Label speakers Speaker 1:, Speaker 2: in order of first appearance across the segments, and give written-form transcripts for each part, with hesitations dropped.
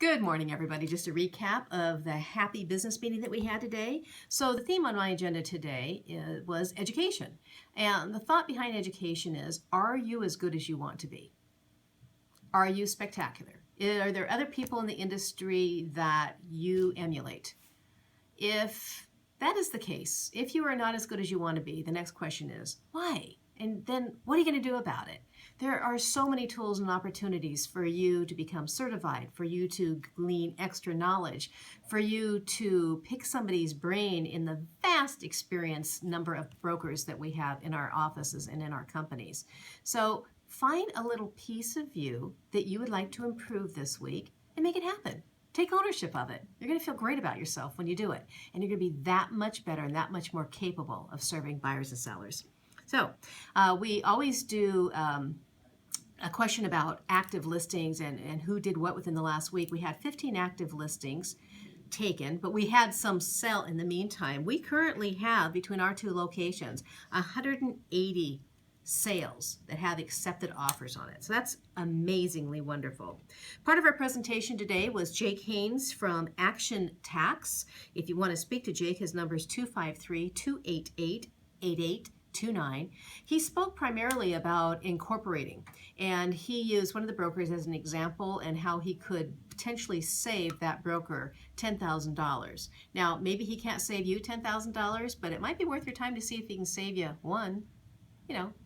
Speaker 1: Good morning, everybody. Just a recap of the happy business meeting that we had today. So the theme on my agenda today was education. And the thought behind education is, are you as good as you want to be? Are you spectacular? Are there other people in the industry that you emulate? If that is the case, if you are not as good as you want to be, the next question is, why? And then what are you going to do about it? There are so many tools and opportunities for you to become certified, for you to glean extra knowledge, for you to pick somebody's brain in the vast experience number of brokers that we have in our offices and in our companies. So find a little piece of you that you would like to improve this week and make it happen. Take ownership of it. You're going to feel great about yourself when you do it. And you're going to be that much better and that much more capable of serving buyers and sellers. So we always do a question about active listings and who did what within the last week. We had 15 active listings taken, but we had some sell in the meantime. We currently have, between our two locations, 180 sales that have accepted offers on it. So that's amazingly wonderful. Part of our presentation today was Jake Haynes from Action Tax. If you want to speak to Jake, his number is 253-288-8829. He spoke primarily about incorporating, and he used one of the brokers as an example and how he could potentially save that broker $10,000. Now, maybe he can't save you $10,000, but it might be worth your time to see if he can save you one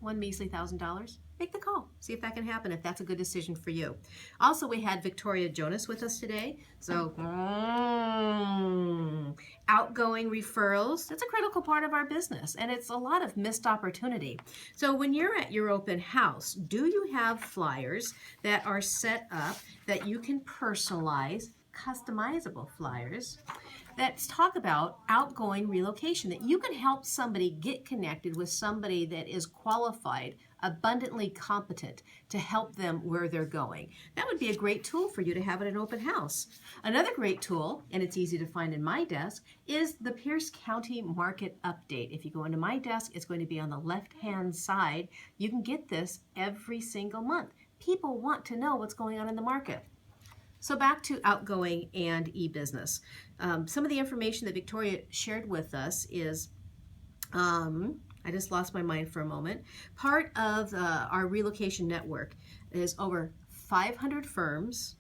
Speaker 1: measly $1,000. Make the call. See if that can happen, if that's a good decision for you. Also, we had Victoria Jonas with us today. So, outgoing referrals, that's a critical part of our business, and it's a lot of missed opportunity. So when you're at your open house, do you have flyers that are set up that you can personalize, customizable flyers that talk about outgoing relocation, that you can help somebody get connected with somebody that is qualified, abundantly competent to help them where they're going? That would be a great tool for you to have at an open house. Another great tool, and it's easy to find in my desk, is the Pierce County Market Update. If you go into my desk, it's going to be on the left-hand side. You can get this every single month. People want to know what's going on in the market. So back to outgoing and e-business. Some of the information that Victoria shared with us is, I just lost my mind for a moment. Part of our relocation network is over 500 firms,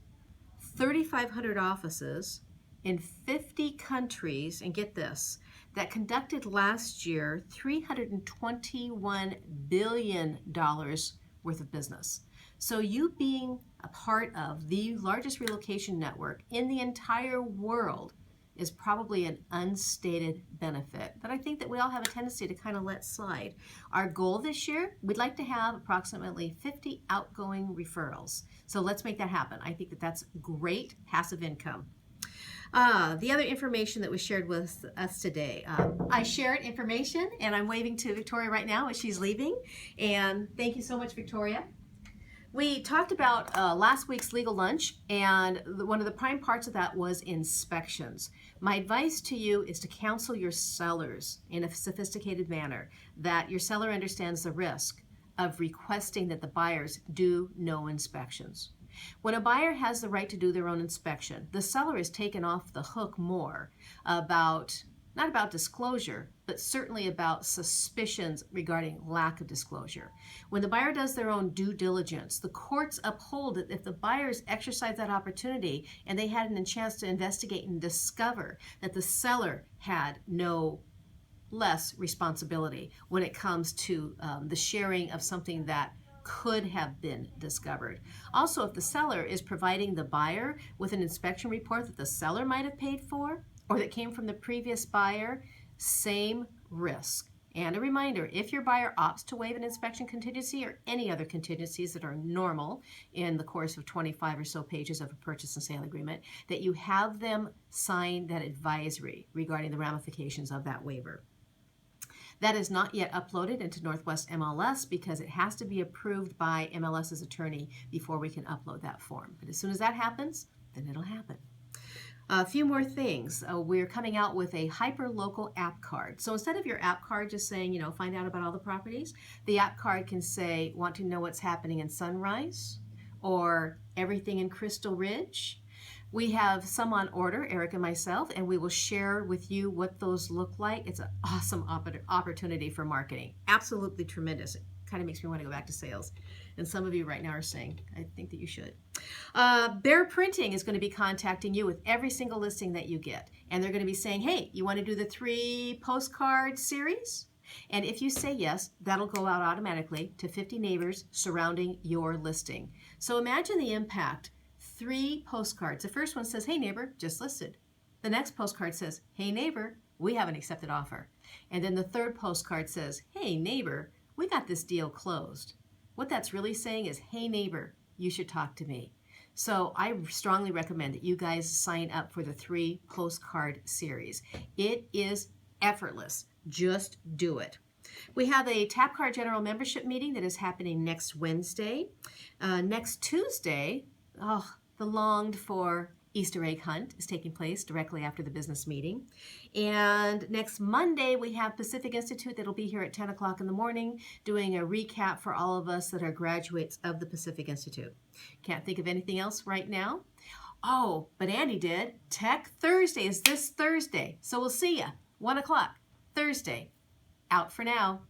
Speaker 1: 3,500 offices in 50 countries, and get this, that conducted last year $321 billion worth of business. So you being a part of the largest relocation network in the entire world is probably an unstated benefit that I think that we all have a tendency to kind of let slide. Our goal this year, we'd like to have approximately 50 outgoing referrals. So let's make that happen. I think that that's great passive income. The other information that was shared with us today, I shared information, and I'm waving to Victoria right now as she's leaving. And thank you so much, Victoria. We talked about last week's legal lunch, and one of the prime parts of that was inspections. My advice to you is to counsel your sellers in a sophisticated manner, that your seller understands the risk of requesting that the buyers do no inspections. When a buyer has the right to do their own inspection, the seller is taken off the hook more about, not about disclosure, but certainly about suspicions regarding lack of disclosure. When the buyer does their own due diligence, the courts uphold it if the buyers exercise that opportunity and they had a chance to investigate and discover that the seller had no less responsibility when it comes to the sharing of something that could have been discovered. Also, if the seller is providing the buyer with an inspection report that the seller might have paid for or that came from the previous buyer, same risk. And a reminder, if your buyer opts to waive an inspection contingency or any other contingencies that are normal in the course of 25 or so pages of a purchase and sale agreement, that you have them sign that advisory regarding the ramifications of that waiver. That is not yet uploaded into Northwest MLS because it has to be approved by MLS's attorney before we can upload that form. But as soon as that happens, then it'll happen. A few more things. We're coming out with a hyper-local app card. So instead of your app card just saying, find out about all the properties, the app card can say, want to know what's happening in Sunrise or everything in Crystal Ridge. We have some on order, Eric and myself, and we will share with you what those look like. It's an awesome opportunity for marketing. Absolutely tremendous. It kind of makes me want to go back to sales. And some of you right now are saying, I think that you should. Bear Printing is going to be contacting you with every single listing that you get. And they're going to be saying, hey, you want to do the 3 postcard series? And if you say yes, that'll go out automatically to 50 neighbors surrounding your listing. So imagine the impact. 3 postcards. The first one says, hey neighbor, just listed. The next postcard says, hey neighbor, we have an accepted offer. And then the third postcard says, hey neighbor, we got this deal closed. What that's really saying is, hey neighbor, you should talk to me. So I strongly recommend that you guys sign up for the 3 postcard series. It is effortless. Just do it. We have a TapCard General Membership meeting that is happening next Wednesday. Next Tuesday, the longed for Easter egg hunt is taking place directly after the business meeting. And next Monday, we have Pacific Institute that'll be here at 10 o'clock in the morning doing a recap for all of us that are graduates of the Pacific Institute. Can't think of anything else right now. Oh, but Andy did. Tech Thursday is this Thursday. So we'll see you, 1 o'clock, Thursday. Out for now.